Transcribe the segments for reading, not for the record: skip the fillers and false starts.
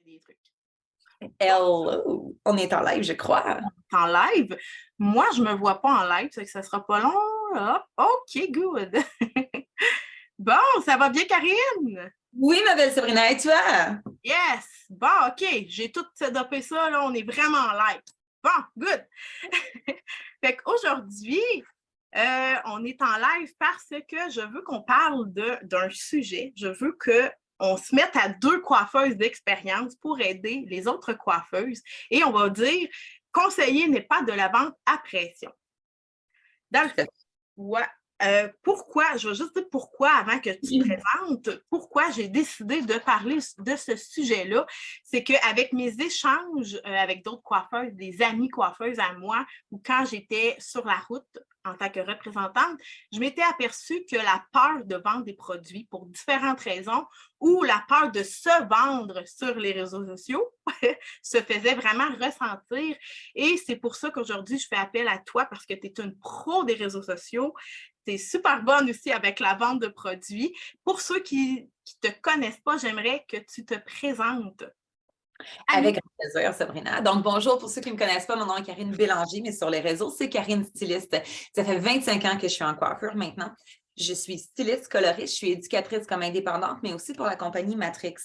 des trucs. Hello! On est en live, je crois. En live? Moi, je me vois pas en live, ça ne sera pas long. Hop, OK, good. Bon, ça va bien, Karine? Oui, ma belle Sabrina, et toi? Yes! Bon, OK, j'ai tout setupé ça, là, on est vraiment en live. Bon, good. Fait qu'aujourd'hui, on est en live parce que je veux qu'on parle d'un sujet. Je veux qu'on se mette à deux coiffeuses d'expérience pour aider les autres coiffeuses. Et on va dire, conseiller n'est pas de la vente à pression. Dans le fond, ouais. Pourquoi, je vais juste dire pourquoi avant que tu te présentes, pourquoi j'ai décidé de parler de ce sujet-là, c'est qu'avec mes échanges avec d'autres coiffeuses, des amies coiffeuses à moi, ou quand j'étais sur la route en tant que représentante, je m'étais aperçue que la peur de vendre des produits pour différentes raisons ou la peur de se vendre sur les réseaux sociaux se faisait vraiment ressentir. Et c'est pour ça qu'aujourd'hui, je fais appel à toi parce que tu es une pro des réseaux sociaux. Tu es super bonne aussi avec la vente de produits. Pour ceux qui ne te connaissent pas, j'aimerais que tu te présentes. Avec grand plaisir, Sabrina. Donc, bonjour pour ceux qui ne me connaissent pas. Mon nom est Karine Bélanger, mais sur les réseaux, c'est Karine Styliste. Ça fait 25 ans que je suis en coiffure maintenant. Je suis styliste coloriste, je suis éducatrice comme indépendante, mais aussi pour la compagnie Matrix.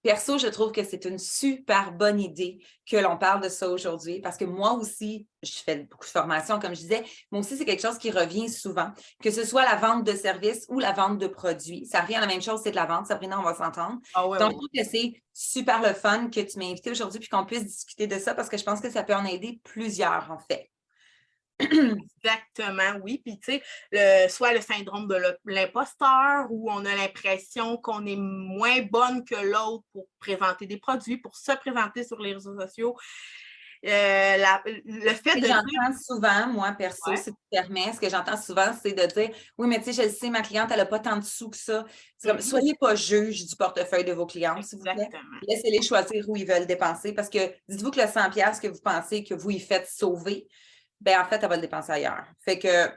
Perso, je trouve que c'est une super bonne idée que l'on parle de ça aujourd'hui parce que moi aussi, je fais beaucoup de formations, comme je disais, moi aussi, c'est quelque chose qui revient souvent, que ce soit la vente de services ou la vente de produits. Ça revient à la même chose, c'est de la vente. Sabrina, on va s'entendre. Ah ouais, Donc, ouais. je trouve que c'est super le fun que tu m'aies invité aujourd'hui puis qu'on puisse discuter de ça parce que je pense que ça peut en aider plusieurs, en fait. Exactement, oui. Puis, tu sais, soit le syndrome de l'imposteur où on a l'impression qu'on est moins bonne que l'autre pour présenter des produits, pour se présenter sur les réseaux sociaux. Le fait de dire... J'entends souvent, moi, perso, Ouais. si tu permets, ce que j'entends souvent, c'est de dire oui, mais tu sais, je le sais, ma cliente, elle n'a pas tant de sous que ça. C'est comme, soyez pas juge du portefeuille de vos clientes, s'il vous plaît. Exactement. Laissez-les choisir où ils veulent dépenser parce que dites-vous que le 100$ que vous pensez que vous y faites sauver, ben en fait, elle va le dépenser ailleurs. Fait que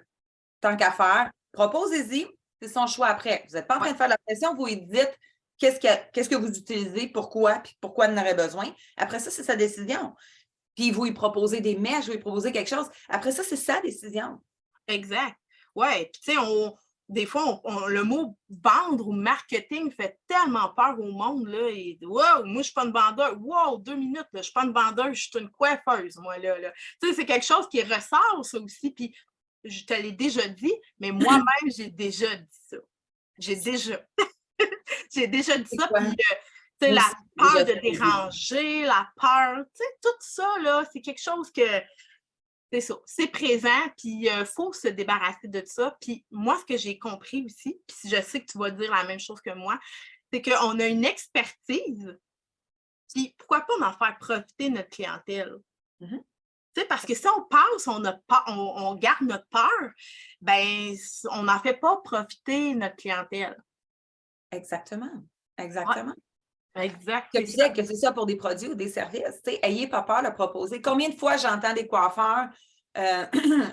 tant qu'à faire, proposez-y, c'est son choix après. Vous n'êtes pas en train de faire de la pression, vous lui dites qu'est-ce que vous utilisez, pourquoi, puis pourquoi elle en aurait besoin. Après ça, c'est sa décision. Puis vous lui proposez des mèches, vous lui proposez quelque chose. Après ça, c'est sa décision. Exact. Ouais. Puis, tu sais, des fois, le mot vendre ou marketing fait tellement peur au monde, là. Et wow, moi, je suis pas une vendeuse. Wow, 2 minutes, là, je suis pas une vendeuse, je suis une coiffeuse, moi, là. Tu sais, c'est quelque chose qui ressort, ça aussi. Puis, je te l'ai déjà dit, mais moi-même, j'ai déjà dit ça. J'ai déjà. J'ai déjà dit C'est ça. quoi? Puis, tu sais, Moi la aussi, j'ai peur déjà de fait des idées. déranger, la peur, tu sais, tout ça, là, c'est quelque chose que c'est ça, c'est présent, puis il faut se débarrasser de ça. Puis moi, ce que j'ai compris aussi, puis je sais que tu vas dire la même chose que moi, c'est qu'on a une expertise, puis pourquoi pas en faire profiter notre clientèle? Mhm. Tu sais, parce que si on passe, on garde notre peur, ben on n'en fait pas profiter notre clientèle. Exactement. Ouais, Exactement. exact, Que c'est tu ça. disais que c'est ça pour des produits ou des services, tu sais, ayez pas peur de le proposer. Combien de fois j'entends des coiffeurs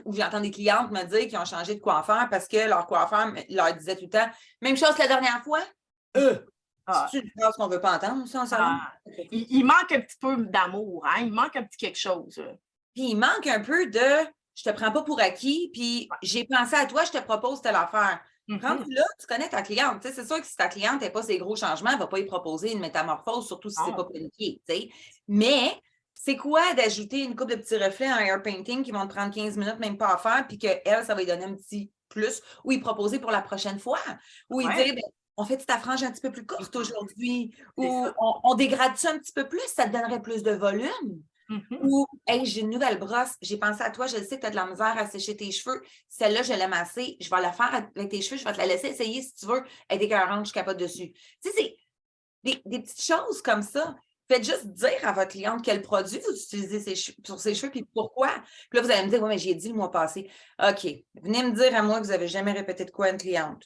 ou j'entends des clientes me dire qu'ils ont changé de coiffeur parce que leur coiffeur leur disait tout le temps même chose que la dernière fois? Ah, C'est une phrase qu'on ne veut pas entendre, ça, en salon? ah. Il manque un petit peu d'amour, hein? Il manque un petit quelque chose. Puis il manque un peu de je te prends pas pour acquis, puis j'ai pensé à toi, je te propose telle affaire. Mhm. Rendu là, tu connais ta cliente. Tu sais, c'est sûr que si ta cliente n'a pas ces gros changements, elle ne va pas y proposer une métamorphose, surtout si ce n'est pas Non, planifié. Tu sais. Mais c'est quoi d'ajouter une coupe de petits reflets en air painting qui vont te prendre 15 minutes, même pas à faire, puis qu'elle, ça va lui donner un petit plus, ou y proposer pour la prochaine fois, ou y ouais, dire, ben, on fait ta frange un petit peu plus courte aujourd'hui, c'est ou ça. on dégrade ça un petit peu plus, ça te donnerait plus de volume. Mhm. Ou, hey, j'ai une nouvelle brosse, j'ai pensé à toi, je sais que tu as de la misère à sécher tes cheveux. Celle-là, je l'aime assez. Je vais la faire avec tes cheveux, je vais te la laisser essayer si tu veux. Elle est écœurante, je capote dessus. Tu sais, c'est des petites choses comme ça. Faites juste dire à votre cliente quel produit vous utilisez sur ses cheveux puis pourquoi. Puis là, vous allez me dire, oui, mais j'ai dit le mois passé. OK, venez me dire à moi que vous n'avez jamais répété de quoi à une cliente.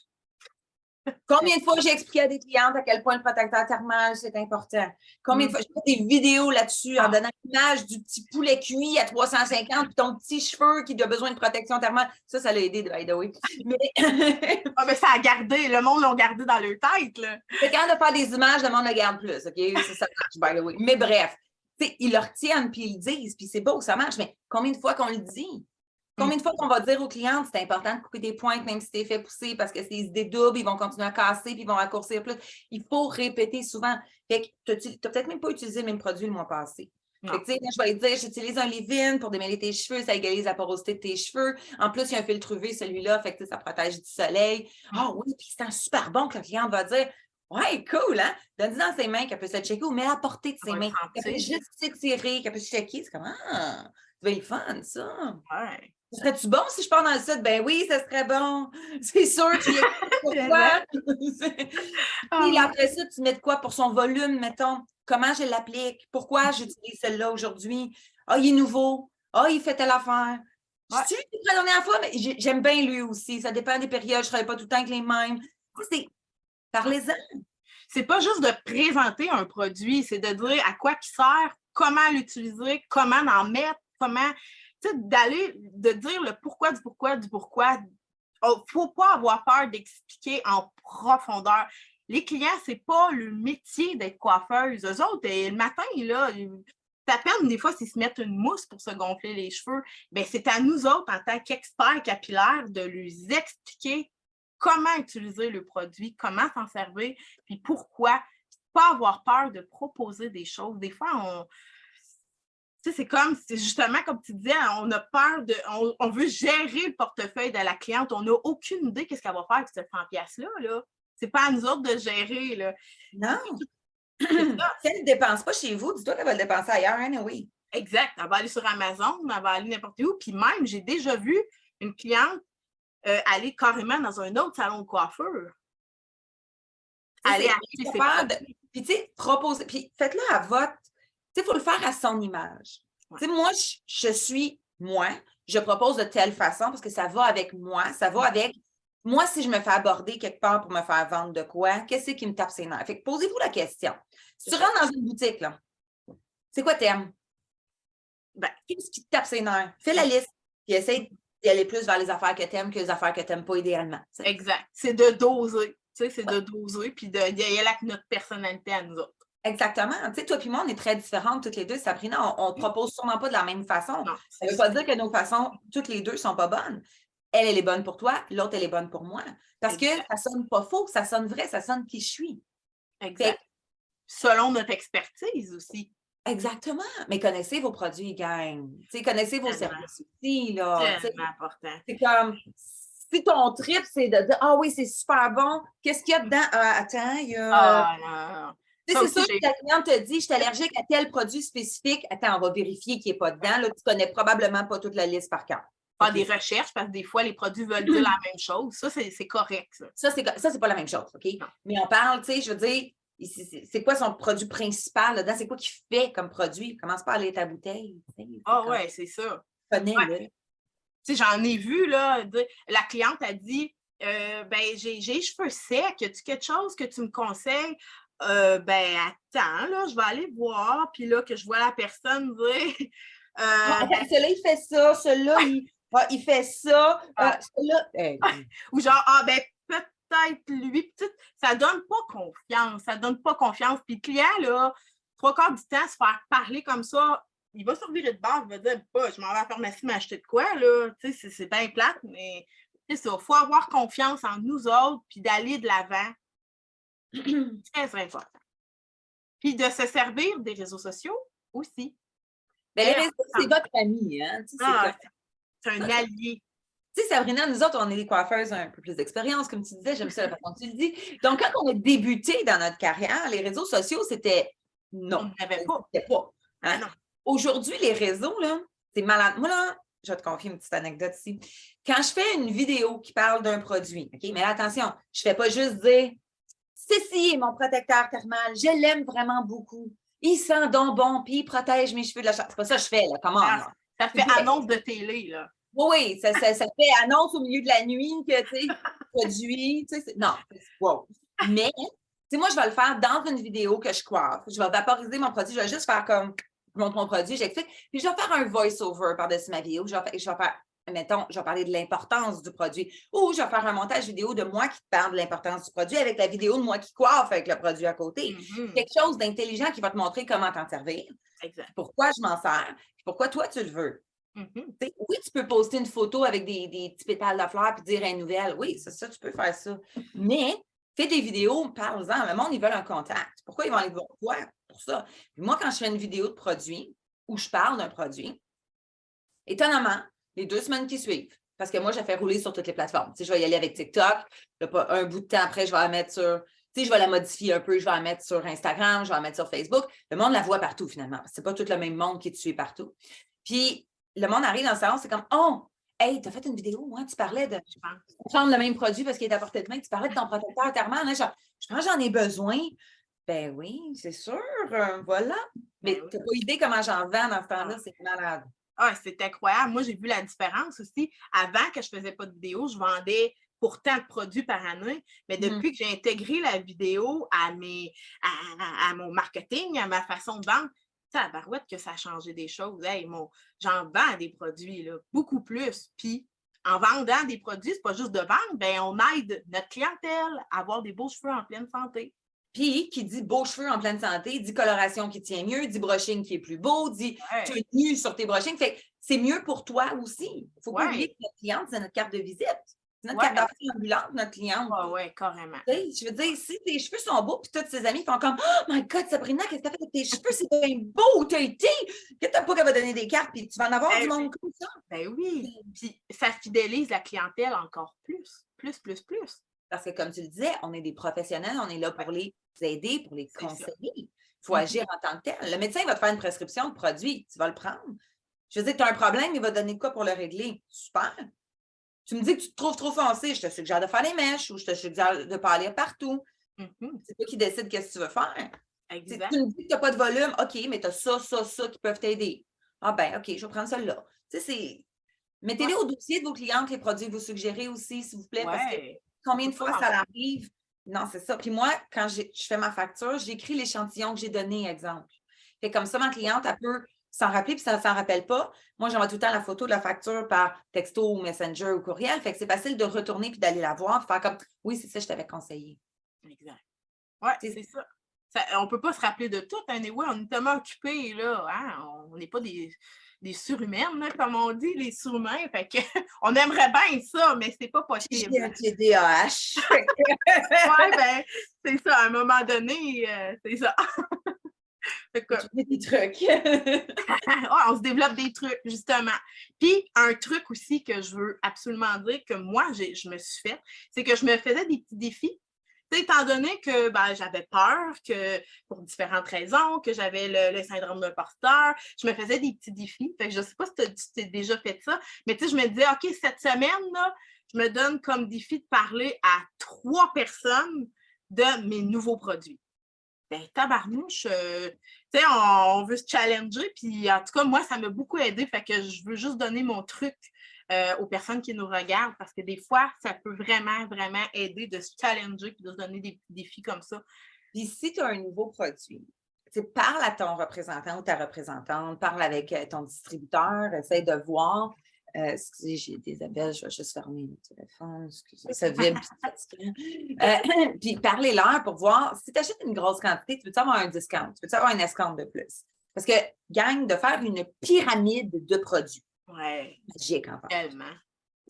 Combien de fois j'ai expliqué à des clientes à quel point le protecteur thermal, c'est important? Combien de fois j'ai fait des vidéos là-dessus en donnant l'image du petit poulet cuit à 350 puis ton petit cheveu qui a besoin de protection thermale. Ça l'a aidé, by the way. Mais ça a gardé, le monde l'a gardé dans leur tête, là. C'est quand de faire des images, le monde le garde plus, OK? Ça marche, by the way. Mais bref, ils le retiennent puis ils le disent, puis c'est beau, ça marche, mais combien de fois qu'on le dit? Combien de fois qu'on va dire aux clientes, c'est important de couper des pointes, même si tu es fait pousser, parce que s'ils se dédoublent, ils vont continuer à casser, puis ils vont raccourcir plus. Il faut répéter souvent. Fait que tu n'as peut-être même pas utilisé le même produit le mois passé. Fait que, je vais te dire, j'utilise un leave-in pour démêler tes cheveux, ça égalise la porosité de tes cheveux. En plus, il y a un filtre UV, celui-là, fait que ça protège du soleil. Ah oui, puis c'est un super bon que la cliente va dire. Ouais, cool, hein? Donne-lui dans ses mains qu'elle peut se checker ou mets à portée de ses mains. Qu'elle peut juste s'étirer, qu'elle peut se checker. C'est comme, c'est bien le fun, ça. Ouais. Serais-tu bon si je pars dans le sud? Ben oui, ça serait bon. C'est sûr, tu y es pourquoi? Puis après ça, tu mets de quoi pour son volume, mettons? Comment je l'applique? Pourquoi j'utilise celle-là aujourd'hui? Ah, il est nouveau. Ah, il fait telle affaire. Je suis la dernière fois, mais j'aime bien lui aussi. Ça dépend des périodes. Je ne travaille pas tout le temps avec les mêmes. Parlez-en. C'est pas juste de présenter un produit, c'est de dire à quoi il sert, comment l'utiliser, comment en mettre, comment... de dire le pourquoi du pourquoi du pourquoi. Il ne faut pas avoir peur d'expliquer en profondeur. Les clients, ce n'est pas le métier d'être coiffeuse. Eux autres, le matin, là, à peine des fois s'ils se mettent une mousse pour se gonfler les cheveux. Bien, c'est à nous autres, en tant qu'experts capillaires, de leur expliquer comment utiliser le produit, comment s'en servir, puis pourquoi. Pas avoir peur de proposer des choses. Des fois, c'est comme, c'est justement comme tu disais, on a peur on veut gérer le portefeuille de la cliente. On n'a aucune idée qu'est-ce qu'elle va faire avec cette 100$-là. Là. C'est pas à nous autres de gérer. Là. Non. Si elle ne dépense pas chez vous, dis-toi qu'elle va le dépenser ailleurs, oui. Exact. Elle va aller sur Amazon, elle va aller n'importe où. Puis même, j'ai déjà vu une cliente aller carrément dans un autre salon de coiffure. Aller acheter ses produits. Puis, tu sais, proposer. Puis, faites-le à votre. Tu sais, il faut le faire à son image. Ouais. Tu sais, moi, je suis moi. Je propose de telle façon parce que ça va avec moi. Ça va avec. Moi, si je me fais aborder quelque part pour me faire vendre de quoi, qu'est-ce qui me tape ses nerfs? Fait que posez-vous la question. Si tu rentres dans une boutique, là, c'est quoi t'aimes? Ben, qu'est-ce qui te tape ses nerfs? Fais la liste. Puis essaye d'y aller plus vers les affaires que t'aimes que les affaires que t'aimes pas idéalement. T'sais. Exact. C'est de doser. Tu sais, c'est de doser puis d'y aller avec notre personnalité à nous autres. Exactement. Tu sais, toi et moi, on est très différentes toutes les deux. Sabrina, on ne propose sûrement pas de la même façon. Non, ça ne veut pas dire que nos façons, toutes les deux, ne sont pas bonnes. Elle est bonne pour toi, l'autre, elle est bonne pour moi. Parce que ça ne sonne pas faux, ça sonne vrai, ça sonne qui je suis. Exact. Selon notre expertise aussi. Exactement. Mais connaissez vos produits, gang. Connaissez vos services aussi. C'est important. C'est comme, si ton trip, c'est de dire, ah oui, c'est super bon, qu'est-ce qu'il y a dedans? Attends, il y a... non. C'est sûr que la cliente te dit, je suis allergique à tel produit spécifique. Attends, on va vérifier qu'il n'est pas dedans. Là, tu ne connais probablement pas toute la liste par cœur. Faire des recherches parce que des fois, les produits veulent dire la même chose. Ça, c'est correct. Ça, c'est pas la même chose, OK? Non. Mais on parle, tu sais, je veux dire, c'est quoi son produit principal là-dedans? C'est quoi qu'il fait comme produit? Commence pas à lire ta bouteille. Oui, c'est ça. J'en ai vu, là, la cliente a dit, j'ai les cheveux secs. Y a-tu quelque chose que tu me conseilles? Attends, là, je vais aller voir. Puis là, que je vois la personne dire... celui-là, il fait ça. Celui-là, il fait ça. Ou genre, peut-être lui. Ça donne pas confiance. Ça donne pas confiance. Puis le client, là, 3/4 du temps, se faire parler comme ça, il va se revirer de base, il va dire, je m'en vais à la pharmacie m'acheter de quoi, là. Tu sais, c'est bien plate, mais c'est ça. Il faut avoir confiance en nous autres, puis d'aller de l'avant. Très important. Puis de se servir des réseaux sociaux aussi. Mais les réseaux, c'est votre ami, hein? C'est un allié. Tu sais, Sabrina, nous autres, on est des coiffeuses un peu plus d'expérience, comme tu disais, j'aime ça la façon que tu le dis. Donc, quand on a débuté dans notre carrière, les réseaux sociaux, c'était non. On n'avait pas. C'était pas. Hein? Aujourd'hui, les réseaux, là, c'est malade. Moi, là, je vais te confier une petite anecdote ici. Quand je fais une vidéo qui parle d'un produit, OK, mais là, attention, je ne fais pas juste dire ceci est mon protecteur thermal, je l'aime vraiment beaucoup. Il sent donc bon, puis il protège mes cheveux de la chaleur. C'est pas ça que je fais, là. Comment? Ça fait annonce de télé, là. Oui, ça fait annonce au milieu de la nuit que, tu sais, produit, tu sais, non, wow. Mais, tu sais, moi, je vais le faire dans une vidéo que je coiffe. Je vais vaporiser mon produit. Je vais juste faire comme, je montre mon produit, j'explique. Puis, je vais faire un voice-over par-dessus ma vidéo. Je vais faire, mettons, je vais parler de l'importance du produit. Ou je vais faire un montage vidéo de moi qui te parle de l'importance du produit avec la vidéo de moi qui coiffe avec le produit à côté. Quelque chose d'intelligent qui va te montrer comment t'en servir. Exact. Pourquoi je m'en sers. Pourquoi toi, tu le veux. Oui, tu peux poster une photo avec des petits pétales de fleurs et dire une nouvelle. Oui, c'est ça, tu peux faire ça. Mais fais des vidéos, parle-en. Le monde, ils veulent un contact. Pourquoi ils vont aller voir toi? Pour ça. Puis moi, quand je fais une vidéo de produit où je parle d'un produit, étonnamment, les 2 semaines qui suivent, parce que moi, je fais rouler sur toutes les plateformes. Tu sais, je vais y aller avec TikTok. Un bout de temps après, je vais la mettre sur... Tu sais, je vais la modifier un peu, je vais la mettre sur Instagram, je vais la mettre sur Facebook. Le monde la voit partout, finalement. C'est pas tout le même monde qui te suit partout. Puis, le monde arrive dans le salon, c'est comme « Oh, hey, t'as fait une vidéo, moi, tu parlais de prendre le même produit parce qu'il est à portée de main, tu parlais de ton protecteur thermal. Hein, je pense que j'en ai besoin. » Ben oui, c'est sûr, voilà. Mais tu n'as pas idée comment j'en vends dans ce temps-là, c'est malade. Ah, c'est incroyable. Moi, j'ai vu la différence aussi. Avant que je ne faisais pas de vidéo, je vendais pour tant de produits par année. Mais depuis que j'ai intégré la vidéo à mon marketing, à ma façon de vendre, tabarouette que ça a changé des choses. Hey, j'en vends des produits, là, beaucoup plus. Puis, en vendant des produits, c'est pas juste de vendre, ben, on aide notre clientèle à avoir des beaux cheveux en pleine santé. Puis, qui dit beaux cheveux en pleine santé, dit coloration qui tient mieux, dit brushing qui est plus beau, dit tenue sur tes brushings. Fait que c'est mieux pour toi aussi. Il ne faut pas oublier que notre cliente, c'est notre carte de visite. C'est notre carte d'affaires ambulante, notre cliente. Oui, carrément. Je veux dire, si tes cheveux sont beaux, puis tous ses amis font comme « Oh my God, Sabrina, qu'est-ce que tu as fait avec tes cheveux? C'est bien beau, tu as été! » Que tu n'as pas qu'elle va donner des cartes, puis tu vas en avoir du monde comme ça. Ben oui. Puis ça fidélise la clientèle encore plus. Plus. Parce que, comme tu le disais, on est des professionnels, on est là pour les aider, pour les conseiller. Il faut agir en tant que tel. Le médecin va te faire une prescription de produit, tu vas le prendre. Je veux dire, tu as un problème, il va te donner quoi pour le régler? Super. Tu me dis que tu te trouves trop foncé, je te suggère de faire les mèches ou je te suggère de ne pas aller partout. C'est toi qui décides qu'est-ce que tu veux faire. Exact. Tu me dis que tu n'as pas de volume, OK, mais tu as ça qui peuvent t'aider. Ah ben, OK, je vais prendre celle-là. Tu sais, mettez-les au dossier de vos clientes, les produits que vous suggérez aussi, s'il vous plaît, parce que combien de fois ça arrive? Non, c'est ça. Puis moi, quand je fais ma facture, j'écris l'échantillon que j'ai donné, exemple. Fait comme ça, ma cliente, elle peut s'en rappeler, puis ça ne s'en rappelle pas. Moi, j'envoie tout le temps la photo de la facture par texto ou Messenger ou courriel. Fait que c'est facile de retourner puis d'aller la voir, puis faire comme « Oui, c'est ça, je t'avais conseillé. » Exact. Oui, c'est ça. On ne peut pas se rappeler de tout. Hein, oui, on est tellement occupés, là. Hein? On n'est pas des surhumaines, là, comme on dit, les surhumains. Fait que, on aimerait bien ça, mais c'est pas possible. J'ai un TDAH. Oui, ben, c'est ça. À un moment donné, c'est ça. Des trucs. On se développe des trucs, justement. Puis, un truc aussi que je veux absolument dire que moi, je me suis fait, c'est que je me faisais des petits défis. Étant donné que j'avais peur, que pour différentes raisons, que j'avais le syndrome de l'imposteur, je me faisais des petits défis. Fait que je ne sais pas si tu t'es déjà fait ça, mais je me disais, OK, cette semaine, là, je me donne comme défi de parler à 3 personnes de mes nouveaux produits. Ben, tabarnouche, on veut se challenger, puis en tout cas, moi, ça m'a beaucoup aidé, fait que je veux juste donner mon truc aux personnes qui nous regardent, parce que des fois, ça peut vraiment, vraiment aider de se challenger et de se donner des défis comme ça. Puis si tu as un nouveau produit, parle à ton représentant ou ta représentante, parle avec ton distributeur, essaie de voir. Excusez, j'ai des appels, je vais juste fermer le téléphone. Excusez, ça vibre, puis parlez-leur pour voir si tu achètes une grosse quantité, tu veux avoir un discount, tu veux avoir un escompte de plus. Parce que, gang, de faire une pyramide de produits. Ouais. Magique, en fait. Tellement.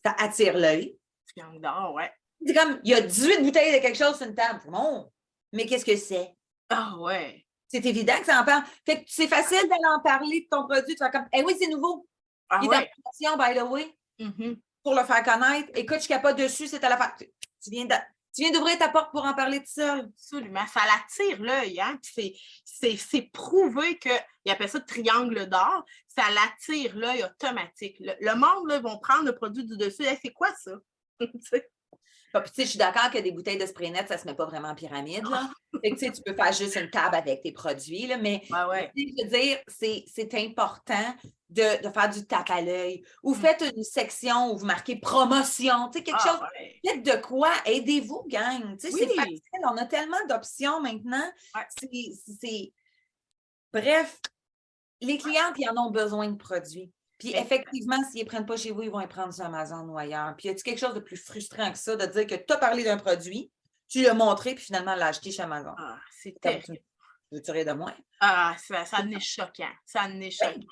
Ça attire l'œil. Ouais. C'est comme, il y a 18 bouteilles de quelque chose sur une table. Non, mais qu'est-ce que c'est? Ah ouais. C'est évident que ça en parle. Fait que c'est facile d'aller en parler de ton produit. Tu vas comme, oui, c'est nouveau. Ah il est en promotion, by the way, pour le faire connaître. Écoute, je capote dessus, c'est à la fin. Tu viens d'ouvrir ta porte pour en parler tout seul. Absolument. Ça l'attire l'œil. Hein? C'est prouvé qu'ils appellent ça triangle d'or. Ça l'attire l'œil automatique. Le monde, là, vont prendre le produit du dessus. Hey, c'est quoi ça? Je suis d'accord que des bouteilles de spray net, ça ne se met pas vraiment en pyramide. Là. Fait que, tu peux faire juste une table avec tes produits, là, mais je veux dire, c'est important de faire du tape à l'œil ou faites une section où vous marquez promotion, tu sais, quelque chose. Ouais. Faites de quoi? Aidez-vous, gang. Tu sais, c'est facile. On a tellement d'options maintenant. Ouais. Bref, les clientes, ils en ont besoin de produits. Puis effectivement, s'ils ne les prennent pas chez vous, ils vont les prendre sur Amazon ou ailleurs. Puis y a-t-il quelque chose de plus frustrant que ça, de dire que tu as parlé d'un produit, tu l'as montré, puis finalement, l'as acheté chez Amazon? Ah, c'est terrible. Veux-tu rire de moi? Ah, ça en est choquant. Ça en est choquant.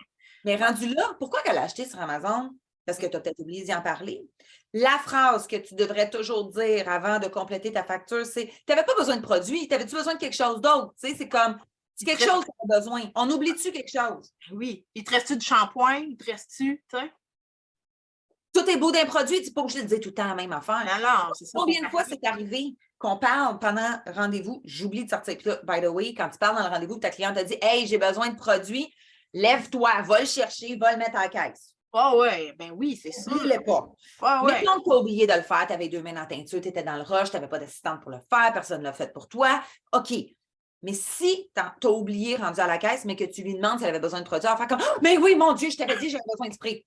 Mais rendu là, pourquoi qu'elle a acheté sur Amazon? Parce que tu as peut-être oublié d'y en parler. La phrase que tu devrais toujours dire avant de compléter ta facture, c'est tu n'avais pas besoin de produit, t'avais-tu besoin de quelque chose d'autre? Tu sais, c'est comme c'est quelque chose qu'on a besoin. On oublie-tu quelque chose? Oui. Il te reste-tu du shampoing? Il te reste-tu, tu sais? Tout est beau d'un produit, tu n'es pas obligé de dire tout le temps la même affaire. Non, c'est ça. Combien de fois c'est arrivé qu'on parle pendant rendez-vous? J'oublie de sortir. Puis là, by the way, quand tu parles dans le rendez-vous, ta cliente a dit hey, j'ai besoin de produits, lève-toi, va le chercher, va le mettre à la caisse. Ah ouais, ben oui, c'est sûr. N'oublie-le pas. Ouais. Mettons que tu as oublié de le faire, tu avais 2 mains dans la teinture, tu étais dans le rush, tu n'avais pas d'assistante pour le faire, personne ne l'a fait pour toi. OK. Mais si tu as oublié rendu à la caisse, mais que tu lui demandes si elle avait besoin de produits, elle va faire comme oh, mais oui, mon Dieu, je t'avais dit j'avais besoin de spray.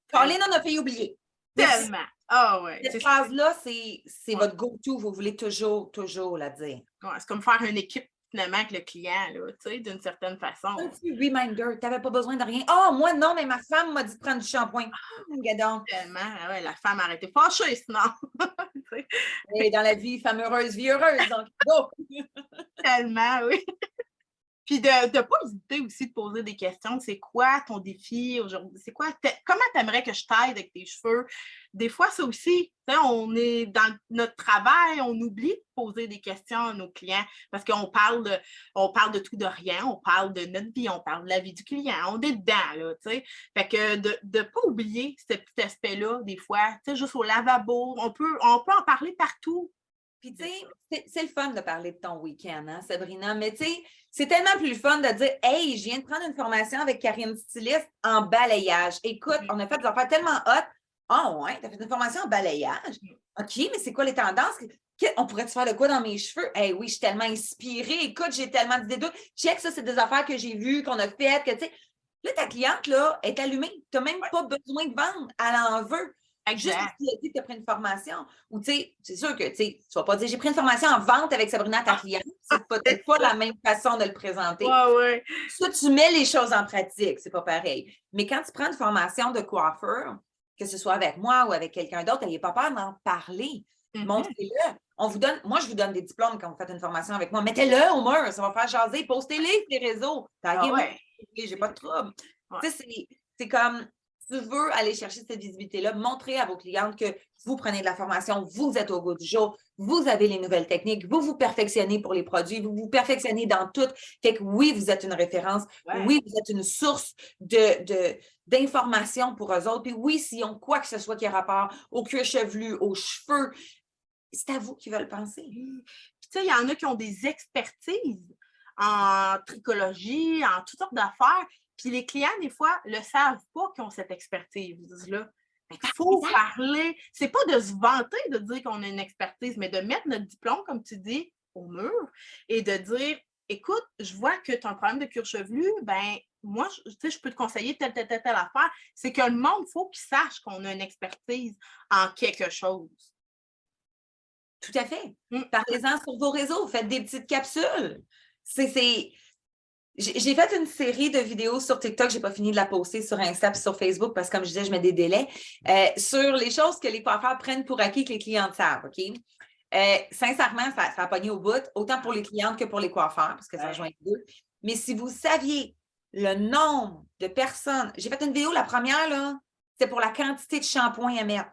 Caroline en a fait oublier. Tellement. Ah ouais. Cette phrase-là, c'est votre go-to, vous voulez toujours la dire. Ouais, c'est comme faire une équipe finalement avec le client, là, tu sais, d'une certaine façon. Un petit reminder, tu n'avais pas besoin de rien. Oh, moi, non, mais ma femme m'a dit de prendre du shampoing. Gadon. Tellement, ouais, la femme a arrêté fâchée, sinon. Et dans la vie, femme heureuse, vie heureuse. Donc, go! Tellement, oui. Puis de ne pas hésiter aussi de poser des questions. C'est quoi ton défi aujourd'hui? C'est quoi? Comment tu aimerais que je t'aide avec tes cheveux? Des fois, ça aussi, on est dans notre travail, on oublie de poser des questions à nos clients parce qu'on parle de tout, de rien, on parle de notre vie, on parle de la vie du client, on est dedans, là, tu sais. Fait que de ne pas oublier ce petit aspect-là, des fois, tu sais, juste au lavabo, on peut en parler partout. Puis, tu sais, c'est le fun de parler de ton week-end, hein, Sabrina, mais tu sais, c'est tellement plus le fun de dire hey, je viens de prendre une formation avec Karine Styliste en balayage. Écoute, on a fait des affaires tellement hot. Ah ouais, tu as fait une formation en balayage? OK, mais c'est quoi les tendances? On pourrait-tu faire de quoi dans mes cheveux? Hey, oui, je suis tellement inspirée. Écoute, j'ai tellement d'idées d'autres. Check, ça, c'est des affaires que j'ai vues, qu'on a faites, que tu sais. Là, ta cliente, là, est allumée. Tu n'as même pas besoin de vendre. Elle en veut. Juste parce qu'il a dit que tu as pris une formation. Ou tu sais, c'est sûr que tu ne vas pas dire j'ai pris une formation en vente avec Sabrina, ta cliente. C'est peut-être pas la même façon de le présenter. Ouais. Soit tu mets les choses en pratique, c'est pas pareil. Mais quand tu prends une formation de coiffeur, que ce soit avec moi ou avec quelqu'un d'autre, n'ayez pas peur d'en parler. Montrez-le. Moi, je vous donne des diplômes quand vous faites une formation avec moi. Mettez-le au mur, ça va faire jaser. Postez-les sur les réseaux. J'ai pas de trouble. Tu sais, c'est comme tu veux aller chercher cette visibilité-là, montrez à vos clientes que vous prenez de la formation, vous êtes au goût du jour, vous avez les nouvelles techniques, vous vous perfectionnez pour les produits, vous vous perfectionnez dans tout. Fait que oui, vous êtes une référence, oui, vous êtes une source d'informations pour eux autres. Puis oui, s'ils ont quoi que ce soit qui a rapport au cuir chevelu, aux cheveux, c'est à vous qui veulent penser. Puis tu sais, il y en a qui ont des expertises en tricologie, en toutes sortes d'affaires. Puis les clients, des fois, ne le savent pas qu'ils ont cette expertise-là. Il faut parler. C'est pas de se vanter de dire qu'on a une expertise, mais de mettre notre diplôme, comme tu dis, au mur et de dire écoute, je vois que tu as un problème de cuir chevelu, ben moi, je peux te conseiller telle affaire. C'est que le monde, il faut qu'il sache qu'on a une expertise en quelque chose. Tout à fait. Parlez-en sur vos réseaux, faites des petites capsules. J'ai fait une série de vidéos sur TikTok, je n'ai pas fini de la poster sur Insta et sur Facebook parce que, comme je disais, je mets des délais, sur les choses que les coiffeurs prennent pour acquis que les clientes savent, OK? Sincèrement, ça a pogné au bout, autant pour les clientes que pour les coiffeurs, parce que ça rejoint les deux. Mais si vous saviez le nombre de personnes... J'ai fait une vidéo, la première, là, c'était pour la quantité de shampoing à mettre.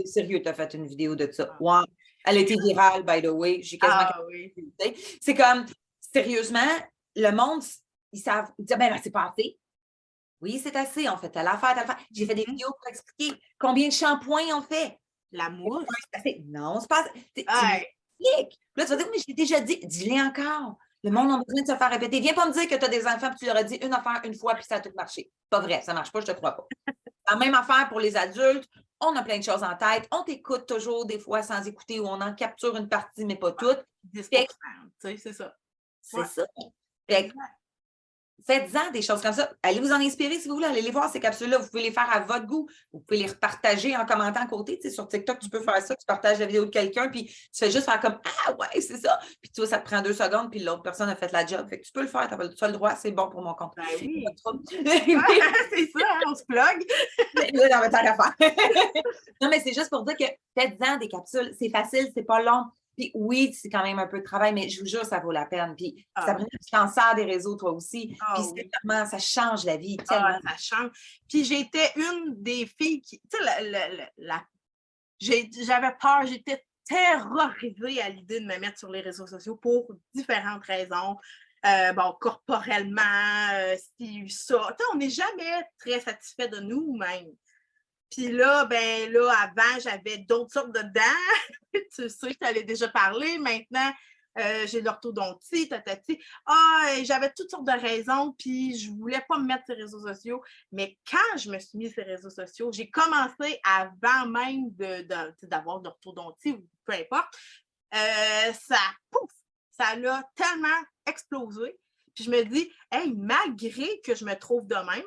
Sérieux, tu as fait une vidéo de ça. Wow! Elle a été virale, by the way. J'ai quasiment... C'est comme, sérieusement... Le monde, ils savent, ils disent, ben là, c'est pas assez. Oui, c'est assez, on fait telle affaire. J'ai fait des vidéos pour expliquer combien de shampoings on fait. La mousse. Non, c'est pas assez. Tu expliques. Là, tu vas dire, mais je l'ai déjà dit. Dis-le encore. Le monde a besoin de se faire répéter. Viens pas me dire que tu as des enfants et tu leur as dit une affaire une fois puis ça a tout marché. Pas vrai, ça marche pas, je te crois pas. La même affaire pour les adultes. On a plein de choses en tête. On t'écoute toujours des fois sans écouter ou on en capture une partie, mais pas toute. 10%, c'est ça. C'est ça. Fait que Faites-en des choses comme ça. Allez vous en inspirer si vous voulez. Allez les voir, ces capsules-là. Vous pouvez les faire à votre goût. Vous pouvez les repartager en commentant à côté. Tu sais, sur TikTok, tu peux faire ça. Tu partages la vidéo de quelqu'un, puis tu fais juste faire comme « Ah ouais, c'est ça! » Puis tu vois, ça te prend 2 secondes, puis l'autre personne a fait la job. Fait que tu peux le faire. Tu as le droit. C'est bon pour mon compte. Ben oui. Pas de trouble. C'est ça, hein, on se plug. Non, mais tant qu'à faire. Non, mais c'est juste pour dire que faites-en des capsules. C'est facile, c'est pas long. Puis oui, c'est quand même un peu de travail, mais je vous jure, ça vaut la peine. Puis Sabrina, tu t'en sers des réseaux, toi aussi. Puis Oui. vraiment, ça change la vie tellement. Ça change. Puis j'étais une des filles qui, tu sais, j'avais peur, j'étais terrorisée à l'idée de me mettre sur les réseaux sociaux pour différentes raisons. Bon, corporellement, ça. Tu sais, on n'est jamais très satisfait de nous-mêmes. Puis là, ben là, avant, j'avais d'autres sortes de dents. Tu sais, je t'allais déjà parler. Maintenant, j'ai de l'orthodontie, tatati. J'avais toutes sortes de raisons, puis je voulais pas me mettre sur les réseaux sociaux. Mais quand je me suis mis sur les réseaux sociaux, j'ai commencé avant même d'avoir de l'orthodontie ou peu importe. Ça l'a tellement explosé. Puis je me dis, hey, malgré que je me trouve de même,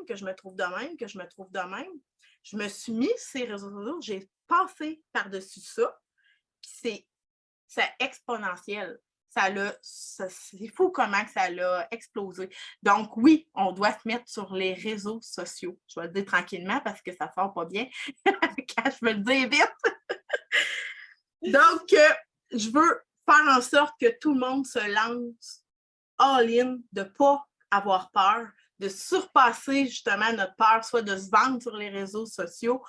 je me suis mis sur ces réseaux sociaux, j'ai passé par-dessus ça, puis c'est exponentiel. C'est fou comment ça l'a explosé. Donc oui, on doit se mettre sur les réseaux sociaux. Je vais le dire tranquillement parce que ça sort pas bien quand je veux le dire vite. Donc, je veux faire en sorte que tout le monde se lance all-in, de ne pas avoir peur, de surpasser justement notre peur, soit de se vendre sur les réseaux sociaux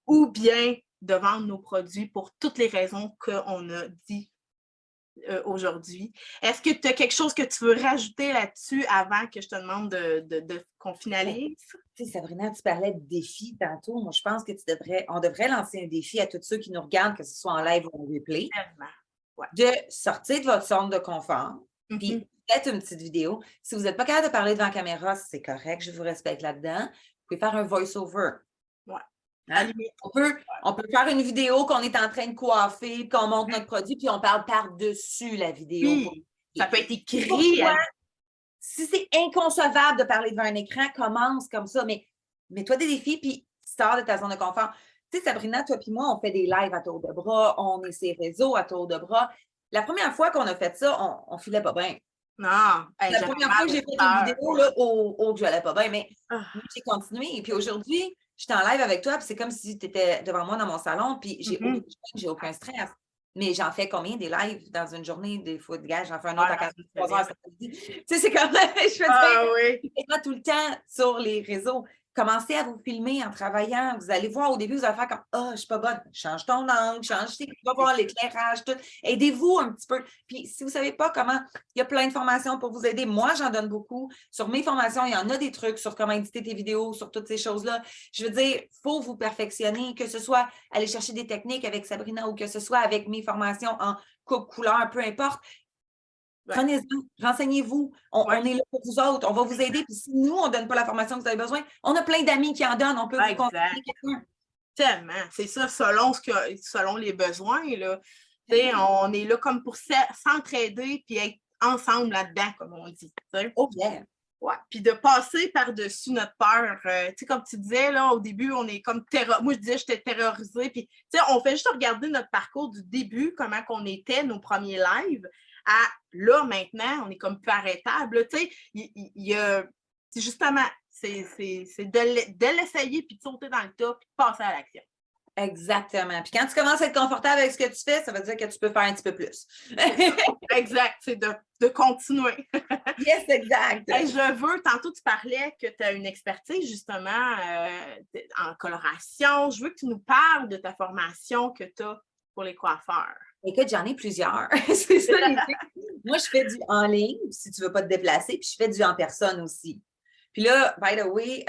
ou bien de vendre nos produits pour toutes les raisons qu'on a dit aujourd'hui. Est-ce que tu as quelque chose que tu veux rajouter là-dessus avant que je te demande qu'on finalise? Tu sais, Sabrina, tu parlais de défis tantôt. Moi, je pense que on devrait lancer un défi à tous ceux qui nous regardent, que ce soit en live ou en replay, de sortir de votre zone de confort, puis peut-être une petite vidéo. Si vous n'êtes pas capable de parler devant la caméra, c'est correct, je vous respecte là-dedans. Vous pouvez faire un voice-over. Ouais. Hein? On peut faire une vidéo qu'on est en train de coiffer, qu'on montre notre produit, puis on parle par-dessus la vidéo. Oui, ça peut être écrit. Si c'est inconcevable de parler devant un écran, commence comme ça, mais mets-toi des défis, puis sors de ta zone de confort. Tu sais, Sabrina, toi puis moi, on fait des lives à tour de bras, on est ses réseaux à tour de bras. La première fois qu'on a fait ça, on filait pas bien. Non. La première fois que j'ai fait une vidéo, là, que je n'allais pas bien, mais j'ai continué. Et puis aujourd'hui, je suis en live avec toi, puis c'est comme si tu étais devant moi dans mon salon, puis j'ai aucun stress. Mais j'en fais combien des lives dans une journée? Des fois, de gars, j'en fais un autre à 43 heures cet après-midi. Tu sais, c'est comme je fais pas tout le temps sur les réseaux. Commencez à vous filmer en travaillant. Vous allez voir, au début, vous allez faire comme je suis pas bonne. Change ton angle, tu vas voir l'éclairage, tout. Aidez-vous un petit peu. Puis, si vous savez pas comment, il y a plein de formations pour vous aider. Moi, j'en donne beaucoup. Sur mes formations, il y en a des trucs sur comment éditer tes vidéos, sur toutes ces choses-là. Je veux dire, il faut vous perfectionner, que ce soit aller chercher des techniques avec Sabrina ou que ce soit avec mes formations en coupe couleur, peu importe. Prenez-en, renseignez-vous. On est là pour vous autres. On va vous aider. Puis si nous, on ne donne pas la formation que vous avez besoin, on a plein d'amis qui en donnent. On peut vous contacter quelqu'un. Tellement. C'est ça, selon les besoins. Là. On est là comme pour s'entraider puis être ensemble là-dedans, comme on dit. Oh bien. Ouais. Puis de passer par-dessus notre peur. Comme tu disais, là, au début, on est comme moi, je disais, j'étais terrorisée. Puis, on fait juste regarder notre parcours du début, comment qu'on était, nos premiers lives, à là, maintenant, on est comme plus arrêtable. Justement, c'est de l'essayer, puis de sauter dans le tas, puis de passer à l'action. Exactement. Puis quand tu commences à être confortable avec ce que tu fais, ça veut dire que tu peux faire un petit peu plus. Exact, c'est de continuer. Yes, exact. Tantôt tu parlais que tu as une expertise justement en coloration. Je veux que tu nous parles de ta formation que tu as pour les coiffeurs. Écoute, j'en ai plusieurs. C'est ça l'idée. Moi, je fais du en ligne, si tu ne veux pas te déplacer, puis je fais du en personne aussi. Puis là, by the way,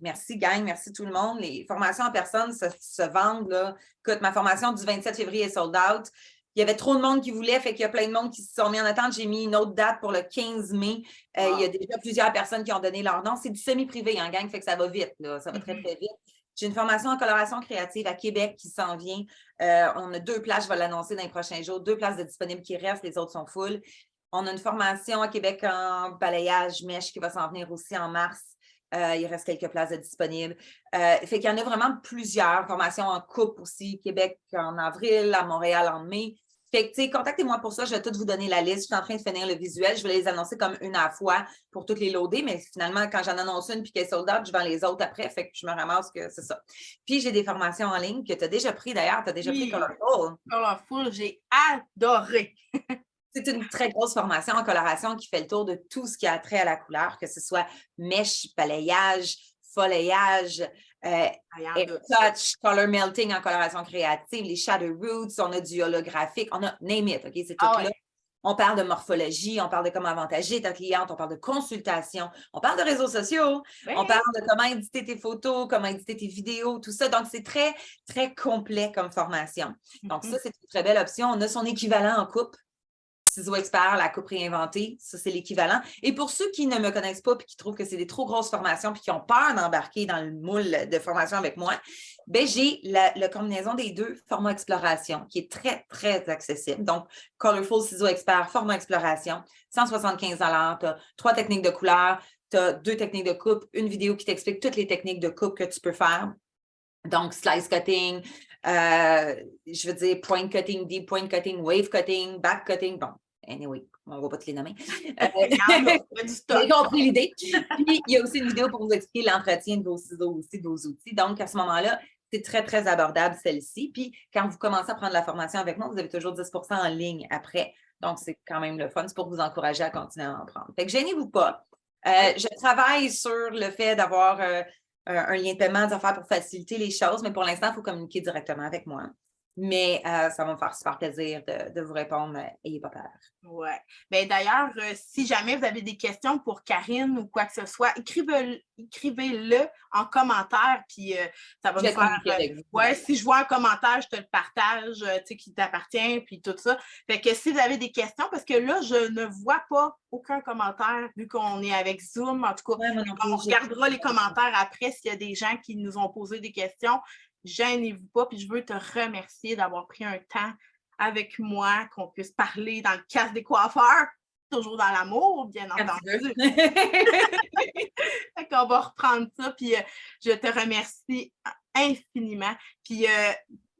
merci gang, merci tout le monde. Les formations en personne se vendent. Là. Écoute, ma formation du 27 février est sold out. Il y avait trop de monde qui voulait, fait qu'il y a plein de monde qui se sont mis en attente. J'ai mis une autre date pour le 15 mai. Il y a déjà plusieurs personnes qui ont donné leur nom. C'est du semi-privé en gang, fait que ça va vite. Là. Ça va très, très vite. J'ai une formation en coloration créative à Québec qui s'en vient. On a 2 places, je vais l'annoncer dans les prochains jours. 2 places de disponibles qui restent, les autres sont full. On a une formation à Québec en balayage mèche qui va s'en venir aussi en mars. Il reste quelques places de disponibles. Fait qu'il y en a vraiment plusieurs formations en couple aussi, Québec en avril, à Montréal en mai. Fait que, tu sais, contactez-moi pour ça. Je vais tout vous donner la liste. Je suis en train de finir le visuel. Je vais les annoncer comme une à la fois pour toutes les loader, mais finalement, quand j'en annonce une puis qu'elle est sold out, je vends les autres après. Fait que je me ramasse que c'est ça. Puis, j'ai des formations en ligne que tu as déjà pris d'ailleurs. Tu as déjà pris Colorful. Colorful, j'ai adoré. C'est une très grosse formation en coloration qui fait le tour de tout ce qui a trait à la couleur, que ce soit mèche, balayage, foliage, touch, color melting en coloration créative, les shadow roots, on a du holographique, on a name it, OK? C'est tout là. Ouais. On parle de morphologie, on parle de comment avantager ta cliente, on parle de consultation, on parle de réseaux sociaux, on parle de comment éditer tes photos, comment éditer tes vidéos, tout ça. Donc, c'est très, très complet comme formation. Donc, ça, c'est une très belle option. On a son équivalent en coupe. Ciseaux Expert, la coupe réinventée, ça, c'est l'équivalent. Et pour ceux qui ne me connaissent pas et qui trouvent que c'est des trop grosses formations puis qui ont peur d'embarquer dans le moule de formation avec moi, ben j'ai la combinaison des deux, format exploration, qui est très, très accessible. Donc, Colorful Ciseaux Expert, format exploration, 175 $. Tu as 3 techniques de couleur, tu as 2 techniques de coupe, une vidéo qui t'explique toutes les techniques de coupe que tu peux faire. Donc, slice cutting, je veux dire point cutting, deep point cutting, wave cutting, back cutting. Bon, anyway, on ne va pas te les nommer. J'ai compris l'idée. Puis, il y a aussi une vidéo pour vous expliquer l'entretien de vos ciseaux aussi, de vos outils. Donc, à ce moment-là, c'est très, très abordable, celle-ci. Puis, quand vous commencez à prendre la formation avec moi, vous avez toujours 10 % en ligne après. Donc, c'est quand même le fun. C'est pour vous encourager à continuer à en prendre. Fait que gênez-vous pas. Je travaille sur le fait d'avoir un lien de paiement d'affaires pour faciliter les choses, mais pour l'instant, il faut communiquer directement avec moi. Mais ça va me faire super plaisir de vous répondre. Ayez pas peur. Oui. Bien, d'ailleurs, si jamais vous avez des questions pour Karine ou quoi que ce soit, écrivez-le en commentaire, puis ça va me faire. Ouais, si je vois un commentaire, je te le partage, tu sais, qui t'appartient, puis tout ça. Fait que si vous avez des questions, parce que là, je ne vois pas aucun commentaire, vu qu'on est avec Zoom. En tout cas, on regardera les commentaires après s'il y a des gens qui nous ont posé des questions. Gênez-vous pas, puis je veux te remercier d'avoir pris un temps avec moi, qu'on puisse parler dans le casse des coiffeurs, toujours dans l'amour, bien entendu. Fait qu'on va reprendre ça, puis je te remercie infiniment. Puis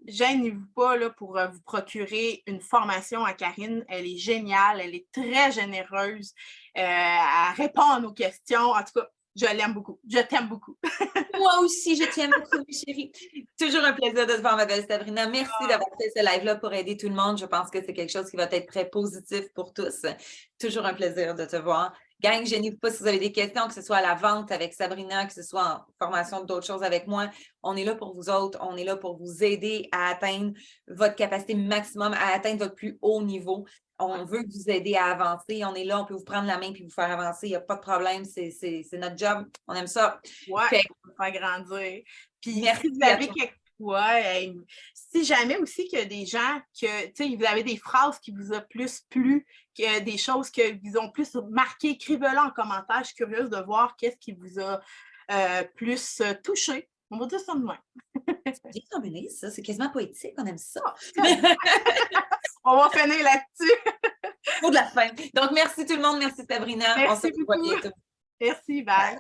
gênez-vous pas là, pour vous procurer une formation à Karine. Elle est géniale, elle est très généreuse, elle répond à nos questions. En tout cas, je l'aime beaucoup. Je t'aime beaucoup. Moi aussi, je t'aime beaucoup, chérie. Toujours un plaisir de te voir, ma belle Sabrina. Merci d'avoir fait ce live-là pour aider tout le monde. Je pense que c'est quelque chose qui va être très positif pour tous. Toujours un plaisir de te voir. Gang, gênez-vous pas si vous avez des questions, que ce soit à la vente avec Sabrina, que ce soit en formation d'autres choses avec moi. On est là pour vous autres. On est là pour vous aider à atteindre votre capacité maximum, à atteindre votre plus haut niveau. On veut vous aider à avancer. On est là, on peut vous prendre la main et vous faire avancer. Il n'y a pas de problème. C'est notre job. On aime ça. Oui, on va faire grandir. Puis si vous avez si jamais aussi qu'il y a des gens que, tu sais, vous avez des phrases qui vous ont plus plu, que des choses qui vous ont plus marqué, écrivez-le en commentaire. Je suis curieuse de voir qu'est-ce qui vous a plus touché. On va dire ça de même. C'est bien combiné, ça. C'est quasiment poétique. On aime ça. On va finir là-dessus. Pour de la fin. Donc, merci tout le monde. Merci Sabrina. Merci beaucoup. Merci, bye.